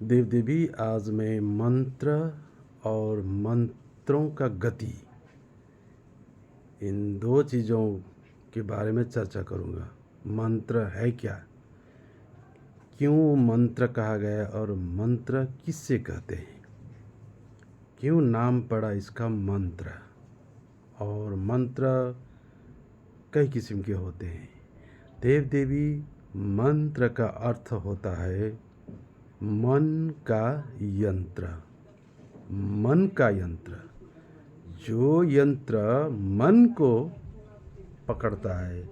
देव देवी, आज मैं मंत्र और मंत्रों का गति, इन दो चीज़ों के बारे में चर्चा करूँगा। मंत्र है क्या, क्यों मंत्र कहा गया और मंत्र किससे कहते हैं, क्यों नाम पड़ा इसका मंत्र। और मंत्र कई किस्म के होते हैं। देव देवी, मंत्र का अर्थ होता है मन का यंत्र। मन का यंत्र, जो यंत्र मन को पकड़ता है,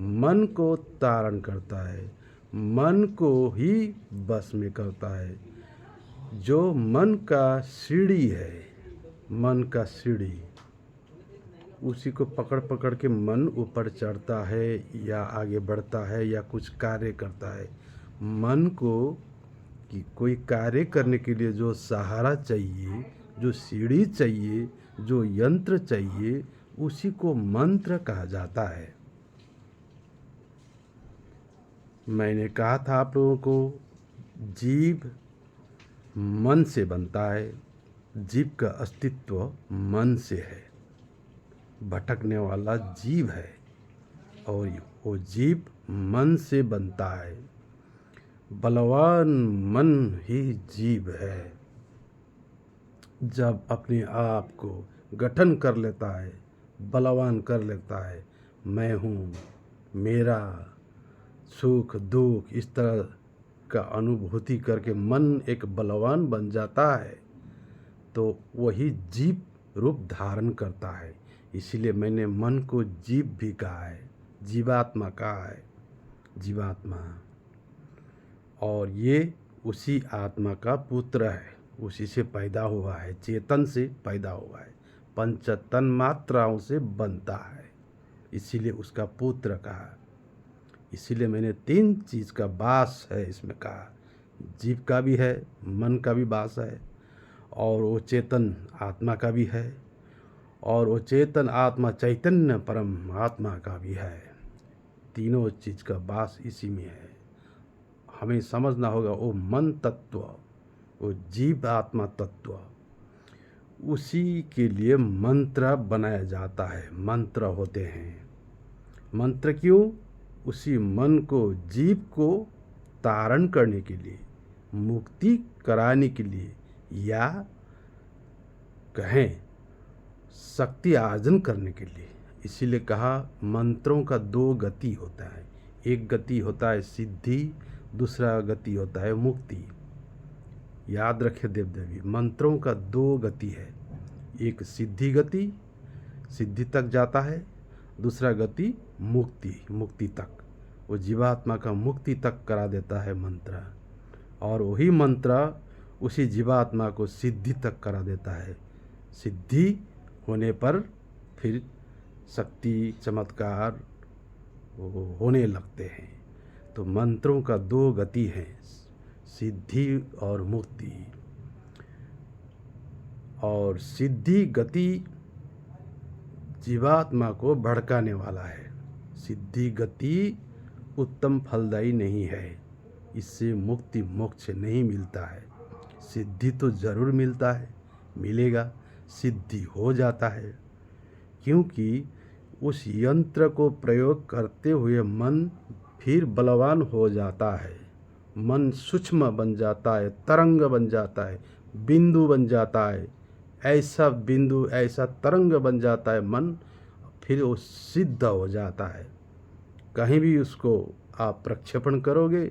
मन को तारण करता है, मन को ही बस में करता है, जो मन का सीढ़ी है, मन का सीढ़ी, उसी को पकड़ पकड़ के मन ऊपर चढ़ता है या आगे बढ़ता है या कुछ कार्य करता है। मन को कि कोई कार्य करने के लिए जो सहारा चाहिए, जो सीढ़ी चाहिए, जो यंत्र चाहिए, उसी को मंत्र कहा जाता है। मैंने कहा था आप लोगों को, जीव मन से बनता है, जीव का अस्तित्व मन से है, भटकने वाला जीव है और वो जीव मन से बनता है। बलवान मन ही जीव है। जब अपने आप को गठन कर लेता है, बलवान कर लेता है, मैं हूँ, मेरा, सुख दुख, इस तरह का अनुभूति करके मन एक बलवान बन जाता है, तो वही जीव रूप धारण करता है। इसीलिए मैंने मन को जीव भी कहा है, जीवात्मा कहा है, जीवात्मा। और ये उसी आत्मा का पुत्र है, उसी से पैदा हुआ है, चेतन से पैदा हुआ है, पंच तन मात्राओं से बनता है, इसीलिए उसका पुत्र कहा। इसीलिए मैंने 3 चीज़ का वास है इसमें कहा। जीव का भी है, मन का भी वास है, और वो चेतन आत्मा का भी है, और वो चेतन आत्मा चैतन्य परम आत्मा का भी है। तीनों चीज़ का वास इसी में है। हमें समझना होगा वो मन तत्व, वो जीव आत्मा तत्व, उसी के लिए मंत्र बनाया जाता है, मंत्र होते हैं। मंत्र क्यों? उसी मन को, जीव को तारण करने के लिए, मुक्ति कराने के लिए, या कहें शक्ति अर्जन करने के लिए। इसीलिए कहा मंत्रों का 2 गति होता है। एक गति होता है सिद्धि, दूसरा गति होता है मुक्ति। याद रखें देव देवी, मंत्रों का 2 गति है। एक सिद्धि गति, सिद्धि तक जाता है, दूसरा गति मुक्ति, मुक्ति तक। वो जीवात्मा का मुक्ति तक करा देता है मंत्र, और वही मंत्र उसी जीवात्मा को सिद्धि तक करा देता है। सिद्धि होने पर फिर शक्ति, चमत्कार होने लगते हैं। तो मंत्रों का 2 गति है, सिद्धि और मुक्ति। और सिद्धि गति जीवात्मा को भड़काने वाला है। सिद्धि गति उत्तम फलदायी नहीं है, इससे मुक्ति मोक्ष नहीं मिलता है। सिद्धि तो ज़रूर मिलता है, मिलेगा, सिद्धि हो जाता है, क्योंकि उस यंत्र को प्रयोग करते हुए मन फिर बलवान हो जाता है। मन सूक्ष्म बन जाता है, तरंग बन जाता है, बिंदु बन जाता है, ऐसा बिंदु, ऐसा तरंग बन जाता है मन, फिर वो सिद्ध हो जाता है। कहीं भी उसको आप प्रक्षेपण करोगे,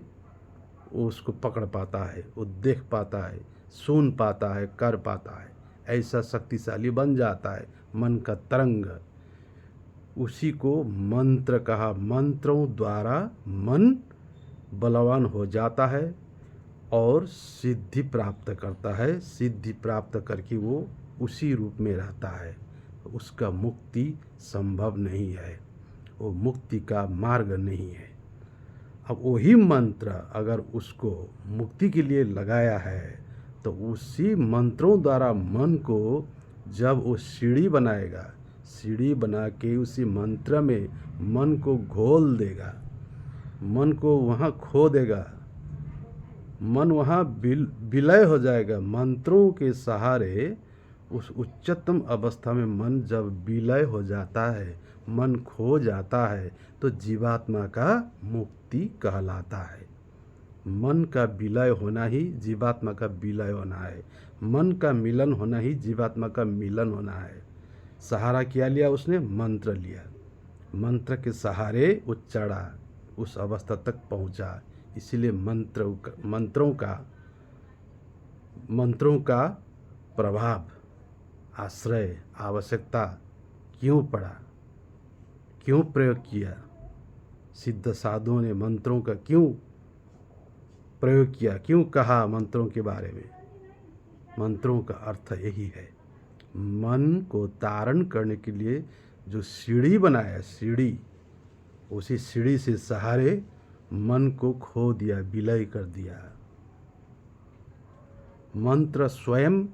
वो उसको पकड़ पाता है, वो देख पाता है, सुन पाता है, कर पाता है, ऐसा शक्तिशाली बन जाता है मन का तरंग। उसी को मंत्र कहा। मंत्रों द्वारा मन बलवान हो जाता है और सिद्धि प्राप्त करता है। सिद्धि प्राप्त करके वो उसी रूप में रहता है। उसका मुक्ति संभव नहीं है, वो मुक्ति का मार्ग नहीं है। अब वही मंत्र अगर उसको मुक्ति के लिए लगाया है, तो उसी मंत्रों द्वारा मन को जब वो सीढ़ी बनाएगा, सीढ़ी बना के उसी मंत्र में मन को घोल देगा, मन को वहाँ खो देगा, मन वहाँ विलय हो जाएगा। मंत्रों के सहारे उस उच्चतम अवस्था में मन जब विलय हो जाता है, मन खो जाता है, तो जीवात्मा का मुक्ति कहलाता है। मन का विलय होना ही जीवात्मा का विलय होना है। मन का मिलन होना ही जीवात्मा का मिलन होना है। सहारा क्या लिया उसने? मंत्र लिया। मंत्र के सहारे वो चढ़ा, उस अवस्था तक पहुंचा। इसीलिए मंत्रों का प्रभाव, आश्रय, आवश्यकता क्यों पड़ा, क्यों प्रयोग किया? सिद्ध साधुओं ने मंत्रों का क्यों प्रयोग किया, क्यों कहा मंत्रों के बारे में? मंत्रों का अर्थ यही है, मन को तारण करने के लिए जो सीढ़ी बनाया, सीढ़ी, उसी सीढ़ी से सहारे मन को खो दिया, विलय कर दिया। मंत्र स्वयं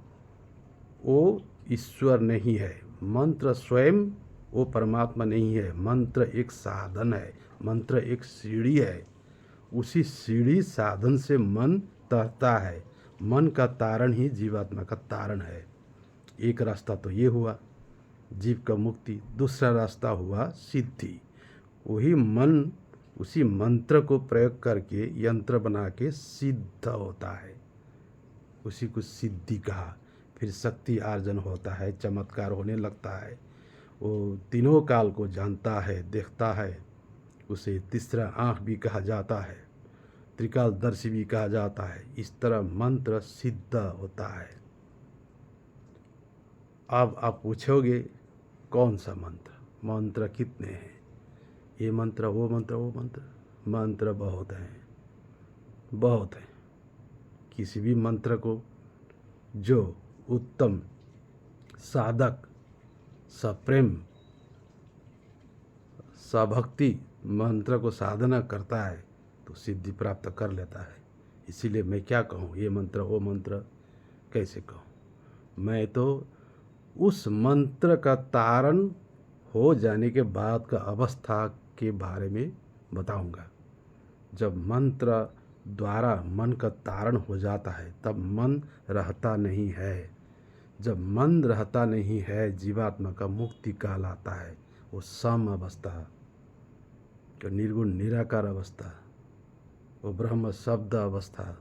वो ईश्वर नहीं है, मंत्र स्वयं वो परमात्मा नहीं है। मंत्र एक साधन है, मंत्र एक सीढ़ी है। उसी सीढ़ी साधन से मन तरता है। मन का तारण ही जीवात्मा का तारण है। एक रास्ता तो ये हुआ जीव का मुक्ति, दूसरा रास्ता हुआ सिद्धि। वही मन उसी मंत्र को प्रयोग करके यंत्र बना के सिद्ध होता है, उसी को सिद्धि कहा। फिर शक्ति आर्जन होता है, चमत्कार होने लगता है। वो तीनों काल को जानता है, देखता है। उसे तीसरा आँख भी कहा जाता है, त्रिकालदर्शी भी कहा जाता है। इस तरह मंत्र सिद्ध होता है। अब आप पूछोगे कौन सा मंत्र? मंत्र कितने हैं? ये मंत्र, वो मंत्र, वो मंत्र। मंत्र बहुत हैं, बहुत हैं। किसी भी मंत्र को जो उत्तम साधक सप्रेम सभक्ति मंत्र को साधना करता है तो सिद्धि प्राप्त कर लेता है। इसीलिए मैं क्या कहूँ, ये मंत्र वो मंत्र कैसे कहूँ? मैं तो उस मंत्र का तारण हो जाने के बाद का अवस्था के बारे में बताऊंगा। जब मंत्र द्वारा मन का तारण हो जाता है तब मन रहता नहीं है। जब मन रहता नहीं है, जीवात्मा का मुक्ति कहलाता है। वो सम अवस्था, निर्गुण निराकार अवस्था, वो ब्रह्म शब्द अवस्था।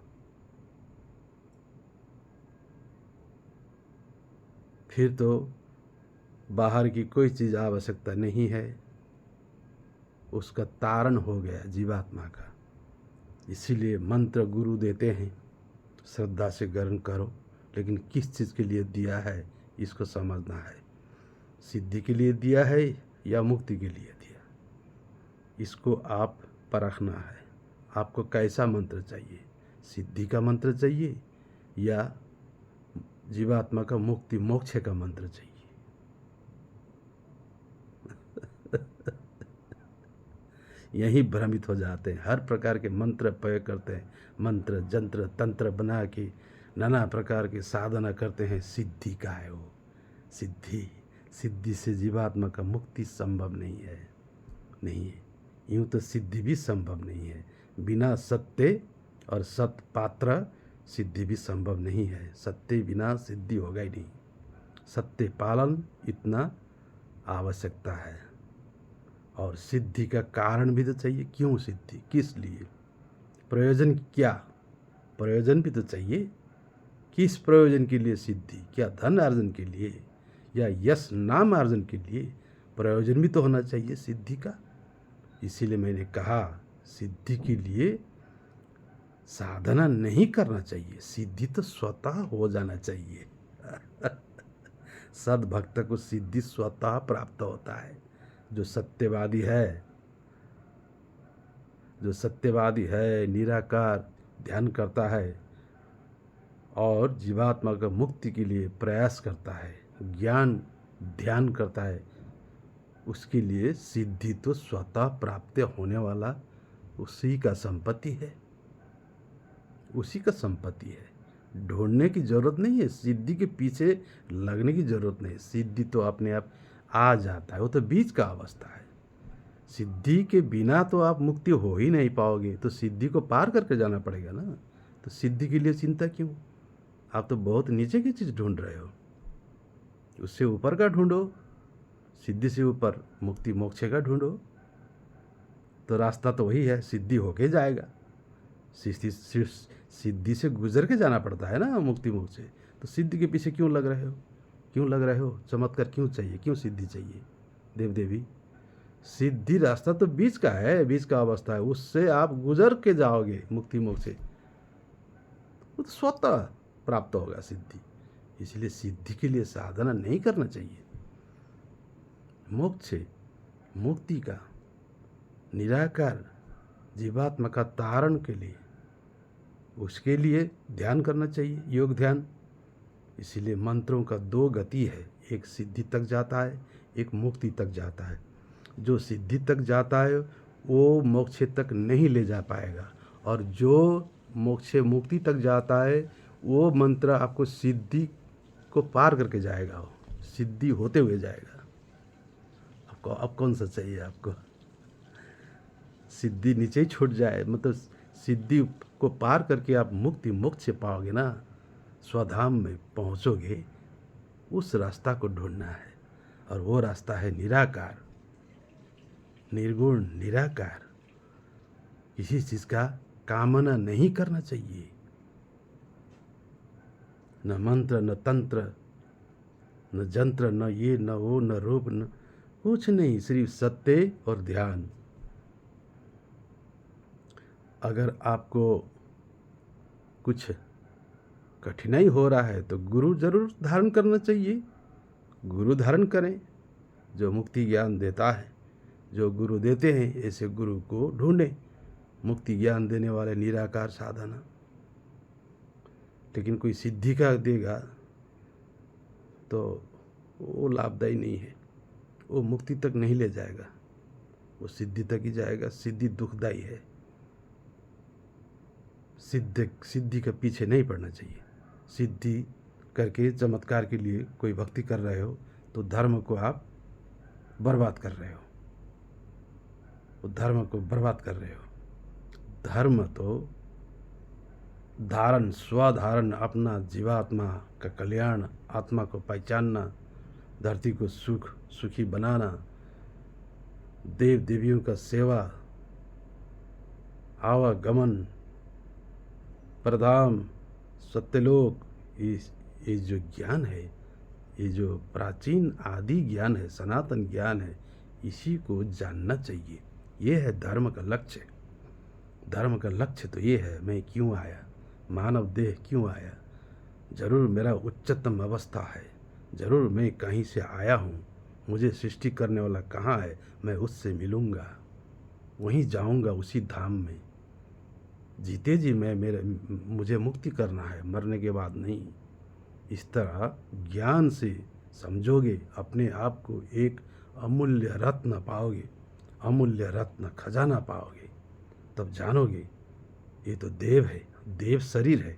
फिर तो बाहर की कोई चीज़ आवश्यकता नहीं है, उसका तारण हो गया जीवात्मा का। इसीलिए मंत्र गुरु देते हैं, श्रद्धा से ग्रहण करो, लेकिन किस चीज़ के लिए दिया है इसको समझना है। सिद्धि के लिए दिया है या मुक्ति के लिए दिया, इसको आप परखना है। आपको कैसा मंत्र चाहिए? सिद्धि का मंत्र चाहिए या जीवात्मा का मुक्ति मोक्ष का मंत्र चाहिए? यही भ्रमित हो जाते हैं। हर प्रकार के मंत्र प्रयोग करते हैं, मंत्र जंत्र तंत्र बना के नाना प्रकार की साधना करते हैं। सिद्धि का है वो सिद्धि से जीवात्मा का मुक्ति संभव नहीं है, नहीं है। यूँ तो सिद्धि भी संभव नहीं है। बिना सत्य और सत्पात्र सिद्धि भी संभव नहीं है। सत्य बिना सिद्धि होगा ही नहीं। सत्य पालन इतना आवश्यकता है। और सिद्धि का कारण भी तो चाहिए। क्यों सिद्धि, किस लिए, प्रयोजन क्या? प्रयोजन भी तो चाहिए। किस प्रयोजन के लिए सिद्धि? क्या धन अर्जन के लिए या यश नाम अर्जन के लिए? प्रयोजन भी तो होना चाहिए सिद्धि का। इसीलिए मैंने कहा सिद्धि के लिए साधना नहीं करना चाहिए, सिद्धि तो स्वतः हो जाना चाहिए। सद्भक्त को सिद्धि स्वतः प्राप्त होता है। जो सत्यवादी है, निराकार ध्यान करता है और जीवात्मा का मुक्ति के लिए प्रयास करता है, ज्ञान ध्यान करता है, उसके लिए सिद्धि तो स्वतः प्राप्त होने वाला उसी का संपत्ति है, उसी का संपत्ति है। ढूंढने की ज़रूरत नहीं है, सिद्धि के पीछे लगने की ज़रूरत नहीं। सिद्धि तो अपने आप आ जाता है, वो तो बीच का अवस्था है। सिद्धि के बिना तो आप मुक्ति हो ही नहीं पाओगे, तो सिद्धि को पार करके जाना पड़ेगा ना। तो सिद्धि के लिए चिंता क्यों? आप तो बहुत नीचे की चीज़ ढूंढ रहे हो, उससे ऊपर का ढूंढो। सिद्धि से ऊपर मुक्ति मोक्ष का ढूंढो। तो रास्ता तो वही है, सिद्धि होके जाएगा। सिद्धि से गुजर के जाना पड़ता है ना मुक्ति मोक्ष से। तो सिद्धि के पीछे क्यों लग रहे हो? क्यों लग रहे हो? चमत्कार क्यों चाहिए? क्यों सिद्धि चाहिए? देव देवी, सिद्धि रास्ता तो बीच का है, बीच का अवस्था है, उससे आप गुजर के जाओगे मुक्ति मोक्ष से, वो तो स्वतः प्राप्त होगा सिद्धि। इसलिए सिद्धि के लिए साधना नहीं करना चाहिए। मोक्ष मुक्ति का निराकार जीवात्मा का तारण के लिए, उसके लिए ध्यान करना चाहिए, योग ध्यान। इसीलिए मंत्रों का दो गति है, एक सिद्धि तक जाता है, एक मुक्ति तक जाता है। जो सिद्धि तक जाता है वो मोक्ष तक नहीं ले जा पाएगा, और जो मोक्ष मुक्ति तक जाता है वो मंत्र आपको सिद्धि को पार करके जाएगा, वो सिद्धि होते हुए जाएगा। आपको अब कौन सा चाहिए? आपको सिद्धि नीचे ही छूट जाए, मतलब सिद्धि को पार करके आप मुक्ति मोक्ष से पाओगे ना, स्वधाम में पहुँचोगे, उस रास्ता को ढूंढना है। और वो रास्ता है निराकार, निर्गुण निराकार। किसी चीज़ का कामना नहीं करना चाहिए, न मंत्र न तंत्र न जंत्र, न ये न वो, न रूप, न कुछ नहीं, सिर्फ सत्य और ध्यान। अगर आपको कुछ कठिनाई हो रहा है तो गुरु जरूर धारण करना चाहिए। गुरु धारण करें जो मुक्ति ज्ञान देता है, जो गुरु देते हैं, ऐसे गुरु को ढूंढें, मुक्ति ज्ञान देने वाले निराकार साधना। लेकिन कोई सिद्धि का देगा तो वो लाभदायी नहीं है, वो मुक्ति तक नहीं ले जाएगा, वो सिद्धि तक ही जाएगा। सिद्धि दुखदायी है, सिद्धि के पीछे नहीं पड़ना चाहिए। सिद्धि करके चमत्कार के लिए कोई भक्ति कर रहे हो तो धर्म को आप बर्बाद कर रहे हो, वो धर्म को बर्बाद कर रहे हो। धर्म तो धारण, स्वधारण, अपना जीवात्मा का कल्याण, आत्मा को पहचानना, धरती को सुखी बनाना, देव देवियों का सेवा, आवागमन, प्रधाम, सत्यलोक, ये जो ज्ञान है, ये जो प्राचीन आदि ज्ञान है, सनातन ज्ञान है, इसी को जानना चाहिए। ये है धर्म का लक्ष्य। धर्म का लक्ष्य तो ये है, मैं क्यों आया, मानव देह क्यों आया, जरूर मेरा उच्चतम अवस्था है, जरूर मैं कहीं से आया हूँ, मुझे सृष्टि करने वाला कहाँ है, मैं उससे मिलूँगा, वहीं जाऊँगा उसी धाम में। जीते जी मुझे मुक्ति करना है, मरने के बाद नहीं। इस तरह ज्ञान से समझोगे, अपने आप को एक अमूल्य रत्न पाओगे, अमूल्य रत्न खजाना पाओगे। तब जानोगे ये तो देव है, देव शरीर है।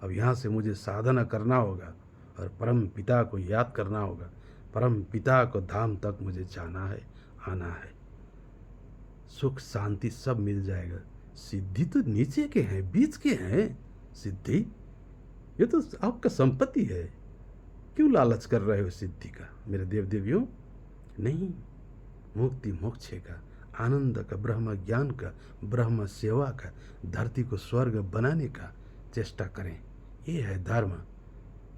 अब यहाँ से मुझे साधना करना होगा और परम पिता को याद करना होगा, परम पिता को धाम तक मुझे जाना है, आना है। सुख शांति सब मिल जाएगा। सिद्धि तो नीचे के हैं, बीच के हैं। सिद्धि ये तो आपका संपत्ति है, क्यों लालच कर रहे हो सिद्धि का मेरे देव देवियों? नहीं, मुक्ति मोक्ष का, आनंद का, ब्रह्म ज्ञान का, ब्रह्म सेवा का, धरती को स्वर्ग बनाने का चेष्टा करें। ये है धर्म।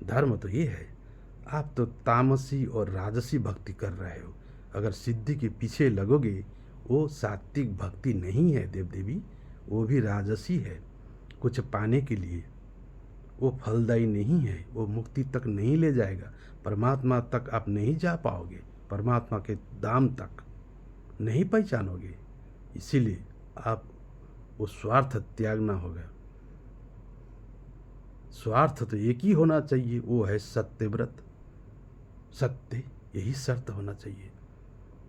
धर्म तो ये है। आप तो तामसी और राजसी भक्ति कर रहे हो। अगर सिद्धि के पीछे लगोगे, वो सात्विक भक्ति नहीं है देव देवी, वो भी राजसी है। कुछ पाने के लिए वो फलदायी नहीं है, वो मुक्ति तक नहीं ले जाएगा, परमात्मा तक आप नहीं जा पाओगे, परमात्मा के धाम तक नहीं पहचानोगे। इसीलिए आप वो स्वार्थ त्यागना होगा। स्वार्थ तो एक ही होना चाहिए, वो है सत्यव्रत। सत्य, यही शर्त होना चाहिए।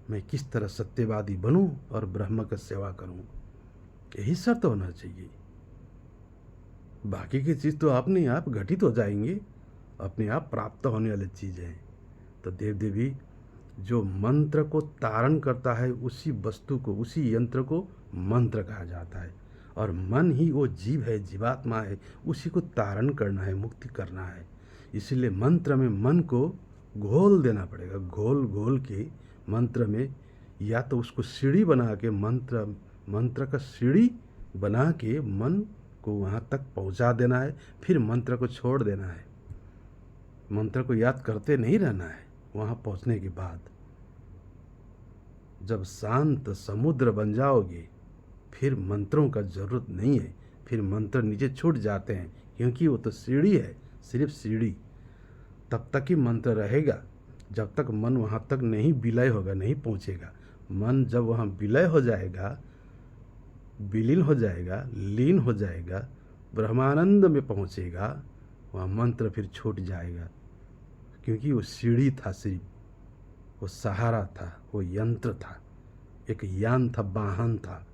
मैं किस तरह सत्यवादी बनूं और ब्रह्म का सेवा करूं, यही शर्त होना चाहिए। बाकी की चीज़ तो अपने आप घटित हो जाएंगे, अपने आप प्राप्त होने वाली चीज़ है। तो देव देवी, जो मंत्र को तारण करता है, उसी वस्तु को, उसी यंत्र को मंत्र कहा जाता है। और मन ही वो जीव है, जीवात्मा है, उसी को तारण करना है, मुक्ति करना है। इसलिए मंत्र में मन को घोल देना पड़ेगा। घोल घोल के मंत्र में, या तो उसको सीढ़ी बना के मंत्र का सीढ़ी बना के मन को वहाँ तक पहुँचा देना है, फिर मंत्र को छोड़ देना है। मंत्र को याद करते नहीं रहना है। वहाँ पहुँचने के बाद जब शांत समुद्र बन जाओगे, फिर मंत्रों का ज़रूरत नहीं है। फिर मंत्र नीचे छूट जाते हैं, क्योंकि वो तो सीढ़ी है, सिर्फ सीढ़ी। तब तक ही मंत्र रहेगा जब तक मन वहाँ तक नहीं विलय होगा, नहीं पहुँचेगा। मन जब वहाँ विलय हो जाएगा, विलीन हो जाएगा, लीन हो जाएगा, ब्रह्मानंद में पहुँचेगा, वहाँ मंत्र फिर छूट जाएगा। क्योंकि वो सीढ़ी था, सिर्फ वो सहारा था, वो यंत्र था, एक यान था, वाहन था।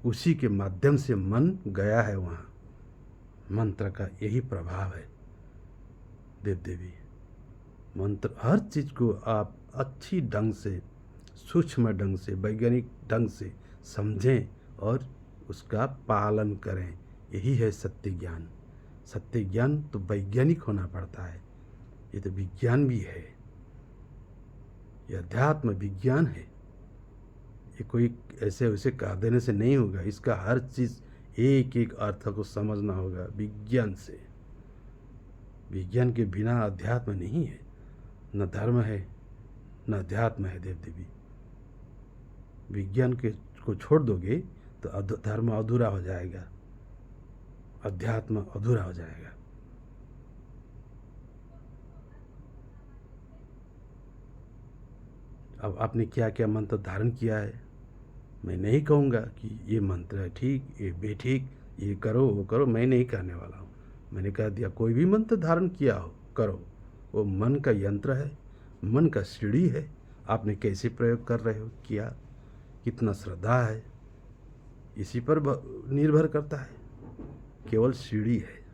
उसी के माध्यम से मन गया है वहाँ। मंत्र का यही प्रभाव है देव देवी। मंत्र हर चीज़ को आप अच्छी ढंग से, सूक्ष्म ढंग से, वैज्ञानिक ढंग से समझें और उसका पालन करें। यही है सत्य ज्ञान। सत्य ज्ञान तो वैज्ञानिक होना पड़ता है। ये तो विज्ञान भी है, ये अध्यात्म विज्ञान है। ये कोई ऐसे वैसे कह देने से नहीं होगा। इसका हर चीज़ एक एक अर्थ को समझना होगा विज्ञान से। विज्ञान के बिना अध्यात्म नहीं है, न धर्म है न अध्यात्म है देव देवी। विज्ञान के को छोड़ दोगे तो धर्म अधूरा हो जाएगा, अध्यात्म अधूरा हो जाएगा। अब आपने क्या क्या मंत्र धारण किया है, मैं नहीं कहूँगा कि ये मंत्र है ठीक, ये बेठीक, ये करो वो करो, मैं नहीं कहने वाला हूँ। मैंने कह दिया कोई भी मंत्र धारण किया हो करो, वो मन का यंत्र है, मन का सीढ़ी है। आपने कैसे प्रयोग कर रहे हो, किया, कितना श्रद्धा है, इसी पर निर्भर करता है। केवल सीढ़ी है।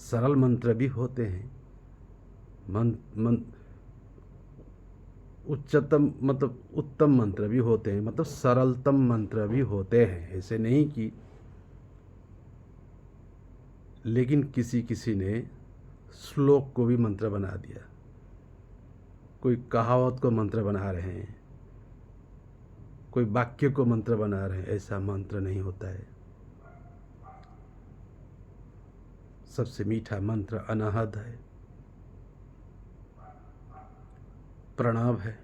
सरल मंत्र भी होते हैं, उच्चतम मतलब उत्तम मंत्र भी होते हैं, मतलब सरलतम मंत्र भी होते हैं। ऐसे नहीं कि, लेकिन किसी किसी ने श्लोक को भी मंत्र बना दिया, कोई कहावत को मंत्र बना रहे हैं, कोई वाक्य को मंत्र बना रहे हैं। ऐसा मंत्र नहीं होता है। सबसे मीठा मंत्र अनाहत है, प्रणव है।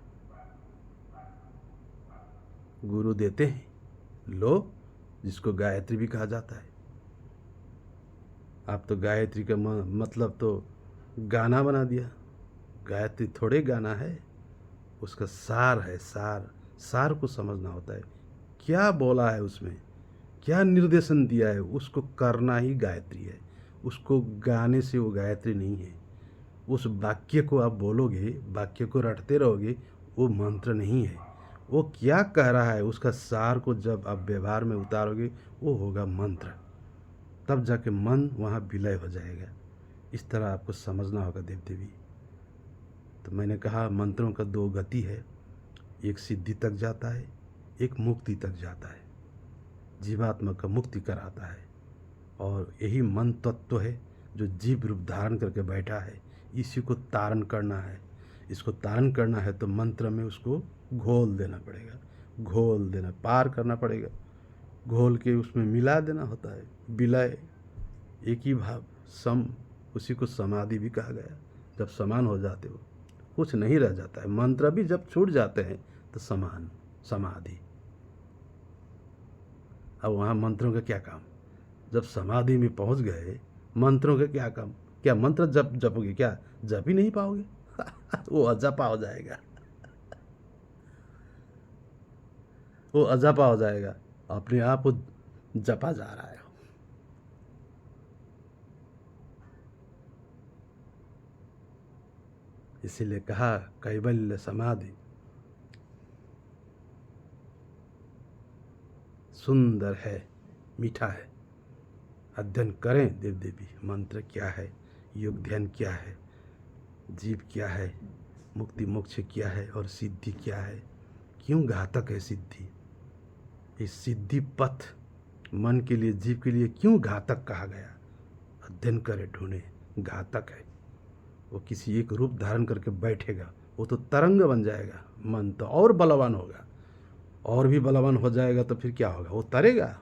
गुरु देते हैं, लो, जिसको गायत्री भी कहा जाता है। आप तो गायत्री का मतलब तो गाना बना दिया। गायत्री थोड़े गाना है, उसका सार है। सार को समझना होता है, क्या बोला है उसमें, क्या निर्देशन दिया है, उसको करना ही गायत्री है। उसको गाने से वो गायत्री नहीं है। उस वाक्य को आप बोलोगे, वाक्य को रटते रहोगे, वो मंत्र नहीं है। वो क्या कह रहा है, उसका सार को जब आप व्यवहार में उतारोगे, वो होगा मंत्र। तब जाके मन वहाँ विलय हो जाएगा। इस तरह आपको समझना होगा देव देवी। तो मैंने कहा मंत्रों का दो गति है, एक सिद्धि तक जाता है, एक मुक्ति तक जाता है। जीवात्मा का मुक्ति कराता है। और यही मन तत्व है जो जीव रूप धारण करके बैठा है। इसी को तारण करना है। इसको तारण करना है तो मंत्र में उसको घोल देना पड़ेगा, घोल देना, पार करना पड़ेगा। घोल के उसमें मिला देना होता है। विलय, एक ही भाव, सम, उसी को समाधि भी कहा गया। जब समान हो जाते हो, कुछ नहीं रह जाता है। मंत्र भी जब छूट जाते हैं तो समान, समाधि। अब वहाँ मंत्रों का क्या काम? जब समाधि में पहुँच गए, मंत्रों का क्या काम? क्या मंत्र जपोगे, क्या जप ही नहीं पाओगे? वो अजपा हो जाएगा, वो अजपा हो जाएगा, अपने आप वो जपा जा रहा है। इसीलिए कहा कैवल्य समाधि सुंदर है, मीठा है। अध्ययन करें देव देवी। मंत्र क्या है, योग ध्यान क्या है, जीव क्या है, मुक्ति मोक्ष क्या है और सिद्धि क्या है, क्यों घातक है सिद्धि। इस सिद्धि पथ मन के लिए, जीव के लिए क्यों घातक कहा गया, अध्ययन करे, ढूंढे। घातक है, वो किसी एक रूप धारण करके बैठेगा, वो तो तरंग बन जाएगा, मन तो और बलवान होगा, और भी बलवान हो जाएगा तो फिर क्या होगा, वो तरेगा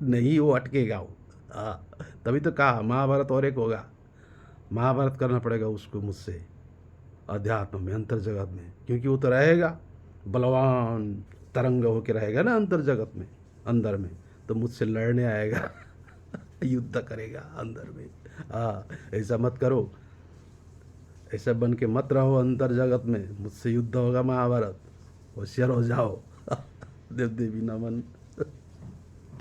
नहीं, वो अटकेगा वो। हाँ, तभी तो कहा महाभारत और एक होगा, महाभारत करना पड़ेगा उसको मुझसे अध्यात्म में, अंतर जगत में, क्योंकि वो तो रहेगा बलवान, तरंग होके रहेगा ना अंतर जगत में, अंदर में, तो मुझसे लड़ने आएगा युद्ध करेगा अंदर में। हाँ, ऐसा मत करो, ऐसा बन के मत रहो अंतर जगत में, मुझसे युद्ध होगा महाभारत, होशियार हो जाओ। देव देवी नमन।